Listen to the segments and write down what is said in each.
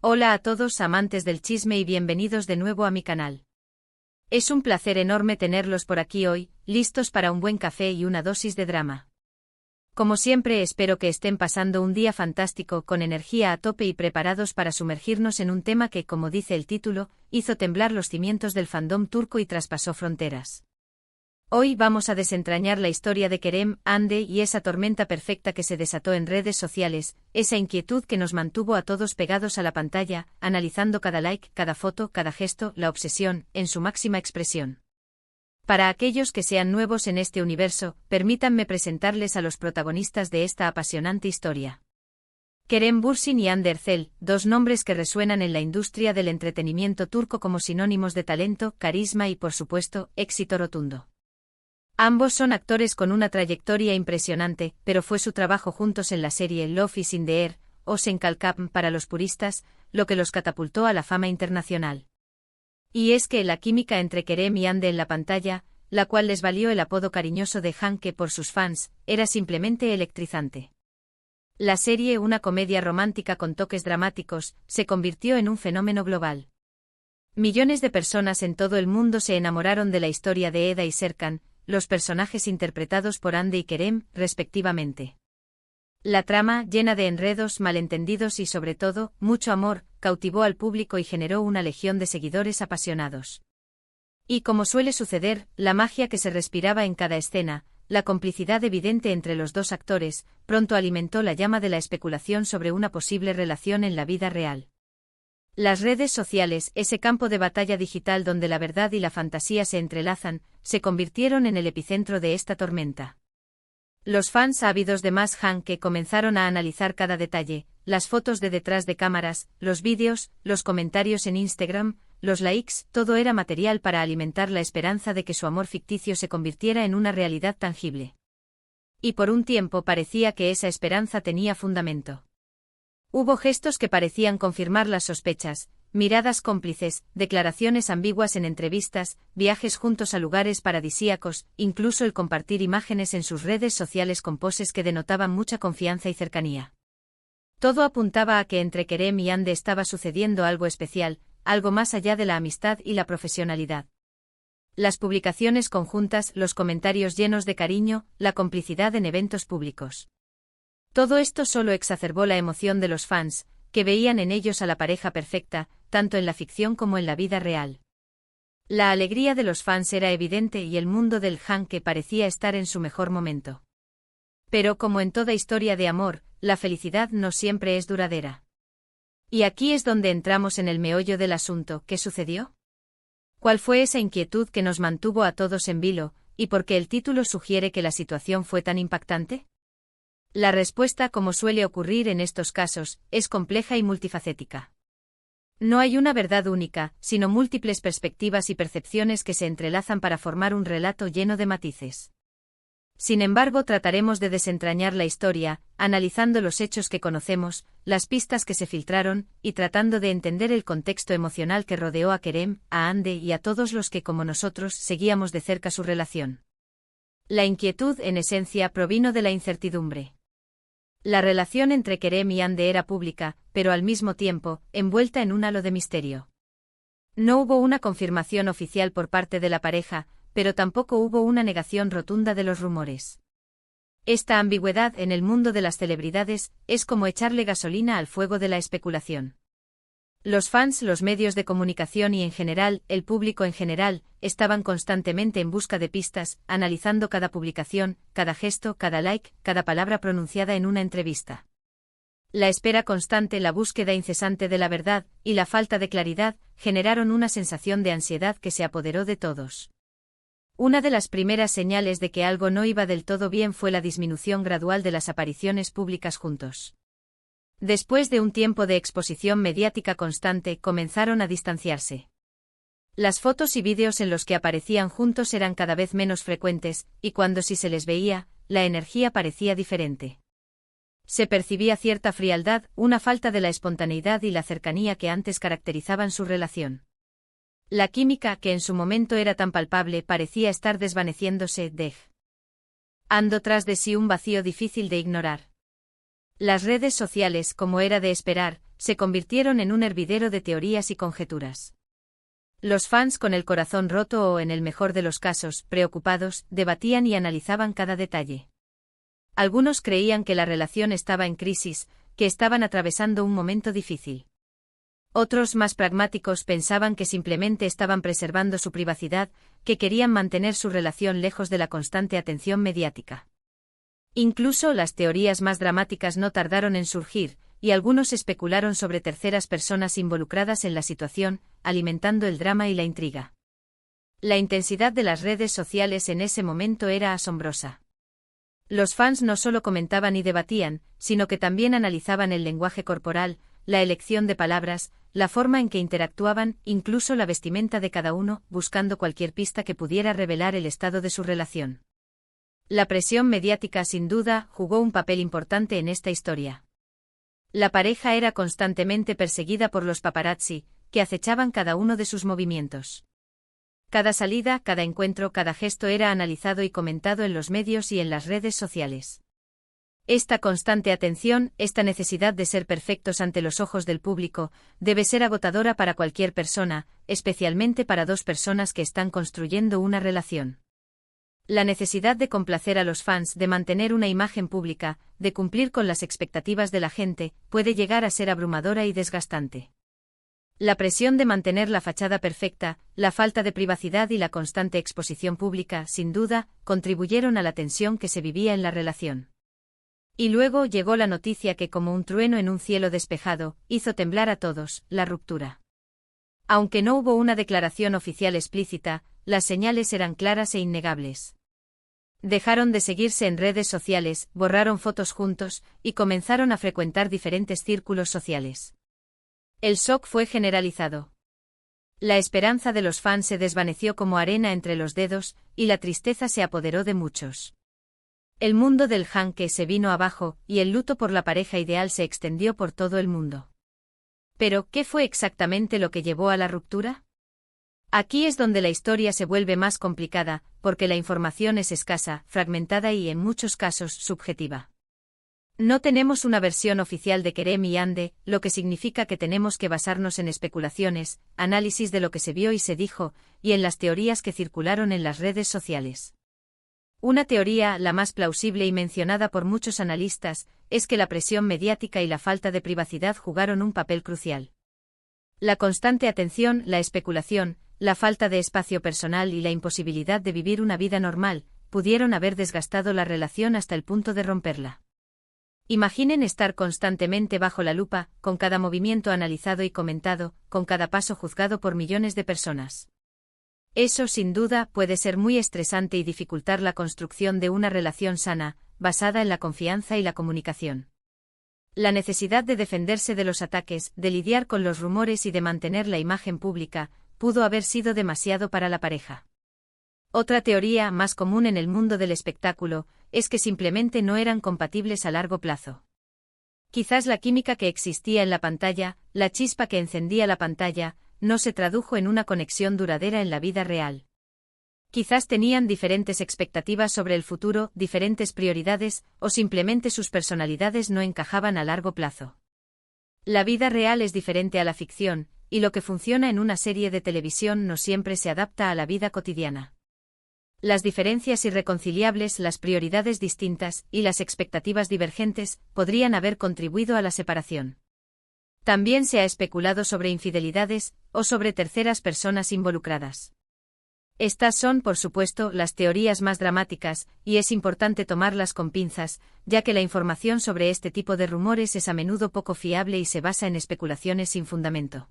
Hola a todos amantes del chisme y bienvenidos de nuevo a mi canal. Es un placer enorme tenerlos por aquí hoy, listos para un buen café y una dosis de drama. Como siempre espero que estén pasando un día fantástico con energía a tope y preparados para sumergirnos en un tema que, como dice el título, hizo temblar los cimientos del fandom turco y traspasó fronteras. Hoy vamos a desentrañar la historia de Kerem, Hande y esa tormenta perfecta que se desató en redes sociales, esa inquietud que nos mantuvo a todos pegados a la pantalla, analizando cada like, cada foto, cada gesto, la obsesión, en su máxima expresión. Para aquellos que sean nuevos en este universo, permítanme presentarles a los protagonistas de esta apasionante historia. Kerem Bürsin y Hande Erçel, dos nombres que resuenan en la industria del entretenimiento turco como sinónimos de talento, carisma y, por supuesto, éxito rotundo. Ambos son actores con una trayectoria impresionante, pero fue su trabajo juntos en la serie Love is in the Air, o Senkalkam para los puristas, lo que los catapultó a la fama internacional. Y es que la química entre Kerem y Hande en la pantalla, la cual les valió el apodo cariñoso de Hanke por sus fans, era simplemente electrizante. La serie, una comedia romántica con toques dramáticos, se convirtió en un fenómeno global. Millones de personas en todo el mundo se enamoraron de la historia de Eda y Serkan, los personajes interpretados por Hande y Kerem, respectivamente. La trama, llena de enredos, malentendidos y sobre todo, mucho amor, cautivó al público y generó una legión de seguidores apasionados. Y como suele suceder, la magia que se respiraba en cada escena, la complicidad evidente entre los dos actores, pronto alimentó la llama de la especulación sobre una posible relación en la vida real. Las redes sociales, ese campo de batalla digital donde la verdad y la fantasía se entrelazan, se convirtieron en el epicentro de esta tormenta. Los fans ávidos de más Hanke comenzaron a analizar cada detalle, las fotos de detrás de cámaras, los vídeos, los comentarios en Instagram, los likes, todo era material para alimentar la esperanza de que su amor ficticio se convirtiera en una realidad tangible. Y por un tiempo parecía que esa esperanza tenía fundamento. Hubo gestos que parecían confirmar las sospechas, miradas cómplices, declaraciones ambiguas en entrevistas, viajes juntos a lugares paradisíacos, incluso el compartir imágenes en sus redes sociales con poses que denotaban mucha confianza y cercanía. Todo apuntaba a que entre Kerem y Hande estaba sucediendo algo especial, algo más allá de la amistad y la profesionalidad. Las publicaciones conjuntas, los comentarios llenos de cariño, la complicidad en eventos públicos. Todo esto solo exacerbó la emoción de los fans, que veían en ellos a la pareja perfecta, tanto en la ficción como en la vida real. La alegría de los fans era evidente y el mundo del Hanke parecía estar en su mejor momento. Pero como en toda historia de amor, la felicidad no siempre es duradera. Y aquí es donde entramos en el meollo del asunto. ¿Qué sucedió? ¿Cuál fue esa inquietud que nos mantuvo a todos en vilo, y por qué el título sugiere que la situación fue tan impactante? La respuesta, como suele ocurrir en estos casos, es compleja y multifacética. No hay una verdad única, sino múltiples perspectivas y percepciones que se entrelazan para formar un relato lleno de matices. Sin embargo, trataremos de desentrañar la historia, analizando los hechos que conocemos, las pistas que se filtraron, y tratando de entender el contexto emocional que rodeó a Kerem, a Hande y a todos los que, como nosotros, seguíamos de cerca su relación. La inquietud, en esencia, provino de la incertidumbre. La relación entre Kerem y Hande era pública, pero al mismo tiempo, envuelta en un halo de misterio. No hubo una confirmación oficial por parte de la pareja, pero tampoco hubo una negación rotunda de los rumores. Esta ambigüedad en el mundo de las celebridades es como echarle gasolina al fuego de la especulación. Los fans, los medios de comunicación y en general, el público en general, estaban constantemente en busca de pistas, analizando cada publicación, cada gesto, cada like, cada palabra pronunciada en una entrevista. La espera constante, la búsqueda incesante de la verdad, y la falta de claridad, generaron una sensación de ansiedad que se apoderó de todos. Una de las primeras señales de que algo no iba del todo bien fue la disminución gradual de las apariciones públicas juntos. Después de un tiempo de exposición mediática constante, comenzaron a distanciarse. Las fotos y vídeos en los que aparecían juntos eran cada vez menos frecuentes, y cuando sí se les veía, la energía parecía diferente. Se percibía cierta frialdad, una falta de la espontaneidad y la cercanía que antes caracterizaban su relación. La química, que en su momento era tan palpable, parecía estar desvaneciéndose, dejando tras de sí un vacío difícil de ignorar. Las redes sociales, como era de esperar, se convirtieron en un hervidero de teorías y conjeturas. Los fans con el corazón roto o, en el mejor de los casos, preocupados, debatían y analizaban cada detalle. Algunos creían que la relación estaba en crisis, que estaban atravesando un momento difícil. Otros, más pragmáticos, pensaban que simplemente estaban preservando su privacidad, que querían mantener su relación lejos de la constante atención mediática. Incluso las teorías más dramáticas no tardaron en surgir, y algunos especularon sobre terceras personas involucradas en la situación, alimentando el drama y la intriga. La intensidad de las redes sociales en ese momento era asombrosa. Los fans no solo comentaban y debatían, sino que también analizaban el lenguaje corporal, la elección de palabras, la forma en que interactuaban, incluso la vestimenta de cada uno, buscando cualquier pista que pudiera revelar el estado de su relación. La presión mediática sin duda jugó un papel importante en esta historia. La pareja era constantemente perseguida por los paparazzi, que acechaban cada uno de sus movimientos. Cada salida, cada encuentro, cada gesto era analizado y comentado en los medios y en las redes sociales. Esta constante atención, esta necesidad de ser perfectos ante los ojos del público, debe ser agotadora para cualquier persona, especialmente para dos personas que están construyendo una relación. La necesidad de complacer a los fans, de mantener una imagen pública, de cumplir con las expectativas de la gente, puede llegar a ser abrumadora y desgastante. La presión de mantener la fachada perfecta, la falta de privacidad y la constante exposición pública, sin duda, contribuyeron a la tensión que se vivía en la relación. Y luego llegó la noticia que, como un trueno en un cielo despejado, hizo temblar a todos: la ruptura. Aunque no hubo una declaración oficial explícita, las señales eran claras e innegables. Dejaron de seguirse en redes sociales, borraron fotos juntos, y comenzaron a frecuentar diferentes círculos sociales. El shock fue generalizado. La esperanza de los fans se desvaneció como arena entre los dedos, y la tristeza se apoderó de muchos. El mundo del Hanke se vino abajo, y el luto por la pareja ideal se extendió por todo el mundo. Pero, ¿qué fue exactamente lo que llevó a la ruptura? Aquí es donde la historia se vuelve más complicada, porque la información es escasa, fragmentada y, en muchos casos, subjetiva. No tenemos una versión oficial de Kerem y Ande, lo que significa que tenemos que basarnos en especulaciones, análisis de lo que se vio y se dijo, y en las teorías que circularon en las redes sociales. Una teoría, la más plausible y mencionada por muchos analistas, es que la presión mediática y la falta de privacidad jugaron un papel crucial. La constante atención, la especulación, la falta de espacio personal y la imposibilidad de vivir una vida normal, pudieron haber desgastado la relación hasta el punto de romperla. Imaginen estar constantemente bajo la lupa, con cada movimiento analizado y comentado, con cada paso juzgado por millones de personas. Eso, sin duda, puede ser muy estresante y dificultar la construcción de una relación sana, basada en la confianza y la comunicación. La necesidad de defenderse de los ataques, de lidiar con los rumores y de mantener la imagen pública, pudo haber sido demasiado para la pareja. Otra teoría, más común en el mundo del espectáculo, es que simplemente no eran compatibles a largo plazo. Quizás la química que existía en la pantalla, la chispa que encendía la pantalla, no se tradujo en una conexión duradera en la vida real. Quizás tenían diferentes expectativas sobre el futuro, diferentes prioridades, o simplemente sus personalidades no encajaban a largo plazo. La vida real es diferente a la ficción, y lo que funciona en una serie de televisión no siempre se adapta a la vida cotidiana. Las diferencias irreconciliables, las prioridades distintas y las expectativas divergentes podrían haber contribuido a la separación. También se ha especulado sobre infidelidades o sobre terceras personas involucradas. Estas son, por supuesto, las teorías más dramáticas, y es importante tomarlas con pinzas, ya que la información sobre este tipo de rumores es a menudo poco fiable y se basa en especulaciones sin fundamento.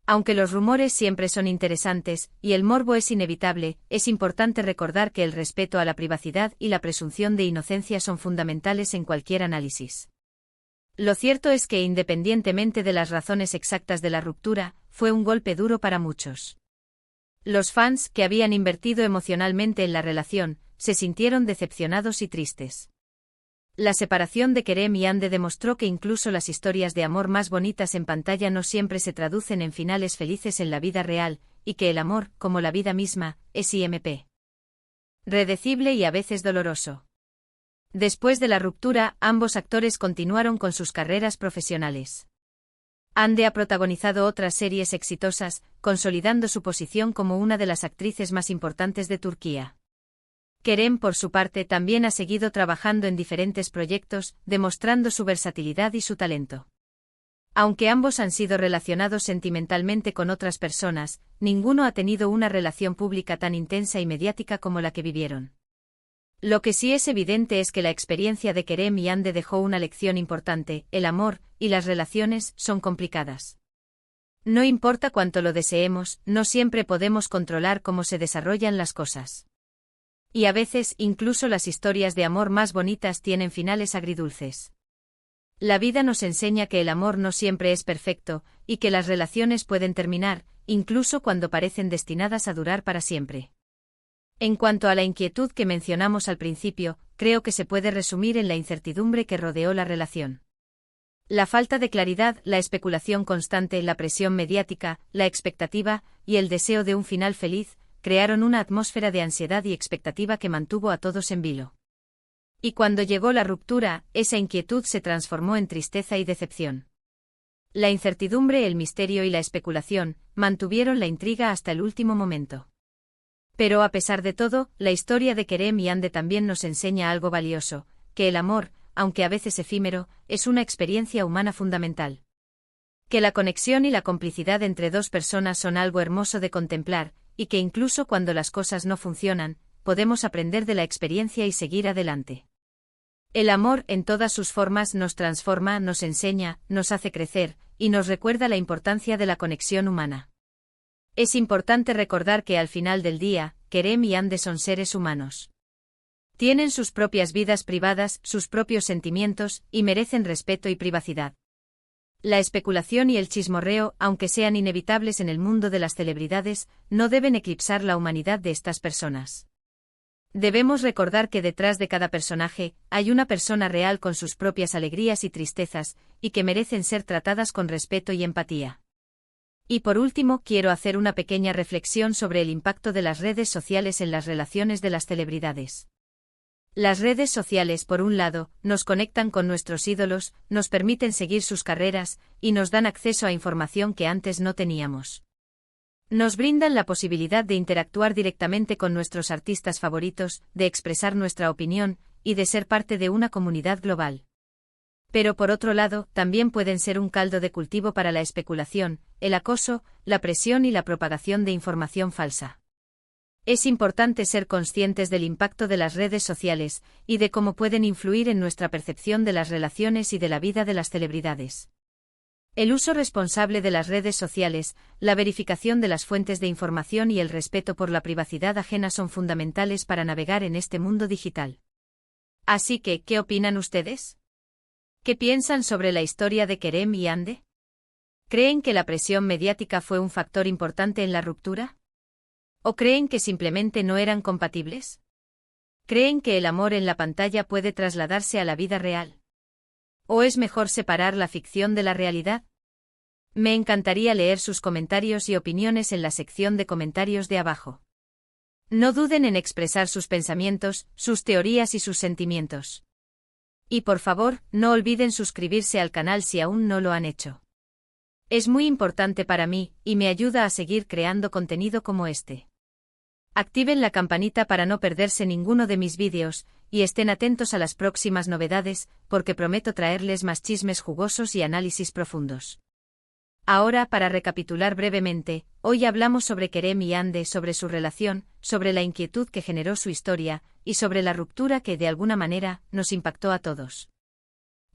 Aunque los rumores siempre son interesantes, y el morbo es inevitable, es importante recordar que el respeto a la privacidad y la presunción de inocencia son fundamentales en cualquier análisis. Lo cierto es que, independientemente de las razones exactas de la ruptura, fue un golpe duro para muchos. Los fans, que habían invertido emocionalmente en la relación, se sintieron decepcionados y tristes. La separación de Kerem y Ande demostró que incluso las historias de amor más bonitas en pantalla no siempre se traducen en finales felices en la vida real, y que el amor, como la vida misma, es predecible y a veces doloroso. Después de la ruptura, ambos actores continuaron con sus carreras profesionales. Hande ha protagonizado otras series exitosas, consolidando su posición como una de las actrices más importantes de Turquía. Kerem, por su parte, también ha seguido trabajando en diferentes proyectos, demostrando su versatilidad y su talento. Aunque ambos han sido relacionados sentimentalmente con otras personas, ninguno ha tenido una relación pública tan intensa y mediática como la que vivieron. Lo que sí es evidente es que la experiencia de Kerem y Hande dejó una lección importante: el amor y las relaciones son complicadas. No importa cuánto lo deseemos, no siempre podemos controlar cómo se desarrollan las cosas. Y a veces, incluso las historias de amor más bonitas tienen finales agridulces. La vida nos enseña que el amor no siempre es perfecto, y que las relaciones pueden terminar, incluso cuando parecen destinadas a durar para siempre. En cuanto a la inquietud que mencionamos al principio, creo que se puede resumir en la incertidumbre que rodeó la relación. La falta de claridad, la especulación constante, la presión mediática, la expectativa, y el deseo de un final feliz, crearon una atmósfera de ansiedad y expectativa que mantuvo a todos en vilo. Y cuando llegó la ruptura, esa inquietud se transformó en tristeza y decepción. La incertidumbre, el misterio y la especulación mantuvieron la intriga hasta el último momento. Pero a pesar de todo, la historia de Kerem y Hande también nos enseña algo valioso: que el amor, aunque a veces efímero, es una experiencia humana fundamental. Que la conexión y la complicidad entre dos personas son algo hermoso de contemplar, y que incluso cuando las cosas no funcionan, podemos aprender de la experiencia y seguir adelante. El amor, en todas sus formas, nos transforma, nos enseña, nos hace crecer, y nos recuerda la importancia de la conexión humana. Es importante recordar que al final del día, Kerem y Hande son seres humanos. Tienen sus propias vidas privadas, sus propios sentimientos, y merecen respeto y privacidad. La especulación y el chismorreo, aunque sean inevitables en el mundo de las celebridades, no deben eclipsar la humanidad de estas personas. Debemos recordar que detrás de cada personaje, hay una persona real con sus propias alegrías y tristezas, y que merecen ser tratadas con respeto y empatía. Y por último, quiero hacer una pequeña reflexión sobre el impacto de las redes sociales en las relaciones de las celebridades. Las redes sociales, por un lado, nos conectan con nuestros ídolos, nos permiten seguir sus carreras, y nos dan acceso a información que antes no teníamos. Nos brindan la posibilidad de interactuar directamente con nuestros artistas favoritos, de expresar nuestra opinión, y de ser parte de una comunidad global. Pero por otro lado, también pueden ser un caldo de cultivo para la especulación, el acoso, la presión y la propagación de información falsa. Es importante ser conscientes del impacto de las redes sociales, y de cómo pueden influir en nuestra percepción de las relaciones y de la vida de las celebridades. El uso responsable de las redes sociales, la verificación de las fuentes de información y el respeto por la privacidad ajena son fundamentales para navegar en este mundo digital. Así que, ¿qué opinan ustedes? ¿Qué piensan sobre la historia de Kerem y Hande? ¿Creen que la presión mediática fue un factor importante en la ruptura? ¿O creen que simplemente no eran compatibles? ¿Creen que el amor en la pantalla puede trasladarse a la vida real? ¿O es mejor separar la ficción de la realidad? Me encantaría leer sus comentarios y opiniones en la sección de comentarios de abajo. No duden en expresar sus pensamientos, sus teorías y sus sentimientos. Y por favor, no olviden suscribirse al canal si aún no lo han hecho. Es muy importante para mí, y me ayuda a seguir creando contenido como este. Activen la campanita para no perderse ninguno de mis vídeos, y estén atentos a las próximas novedades, porque prometo traerles más chismes jugosos y análisis profundos. Ahora, para recapitular brevemente, hoy hablamos sobre Kerem y Hande, sobre su relación, sobre la inquietud que generó su historia, y sobre la ruptura que de alguna manera nos impactó a todos.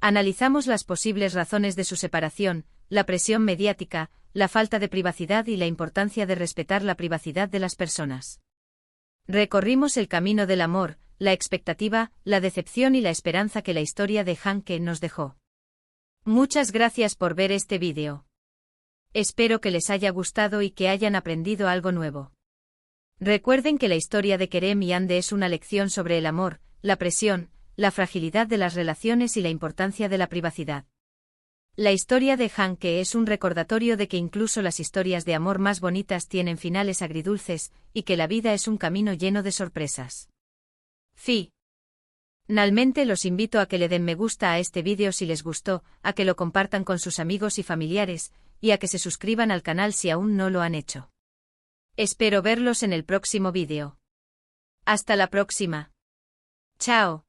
Analizamos las posibles razones de su separación, la presión mediática, la falta de privacidad y la importancia de respetar la privacidad de las personas. Recorrimos el camino del amor, la expectativa, la decepción y la esperanza que la historia de Hande nos dejó. Muchas gracias por ver este vídeo. Espero que les haya gustado y que hayan aprendido algo nuevo. Recuerden que la historia de Kerem y Hande es una lección sobre el amor, la presión, la fragilidad de las relaciones y la importancia de la privacidad. La historia de Hande es un recordatorio de que incluso las historias de amor más bonitas tienen finales agridulces, y que la vida es un camino lleno de sorpresas. Fin. Finalmente los invito a que le den me gusta a este vídeo si les gustó, a que lo compartan con sus amigos y familiares, y a que se suscriban al canal si aún no lo han hecho. Espero verlos en el próximo vídeo. Hasta la próxima. Chao.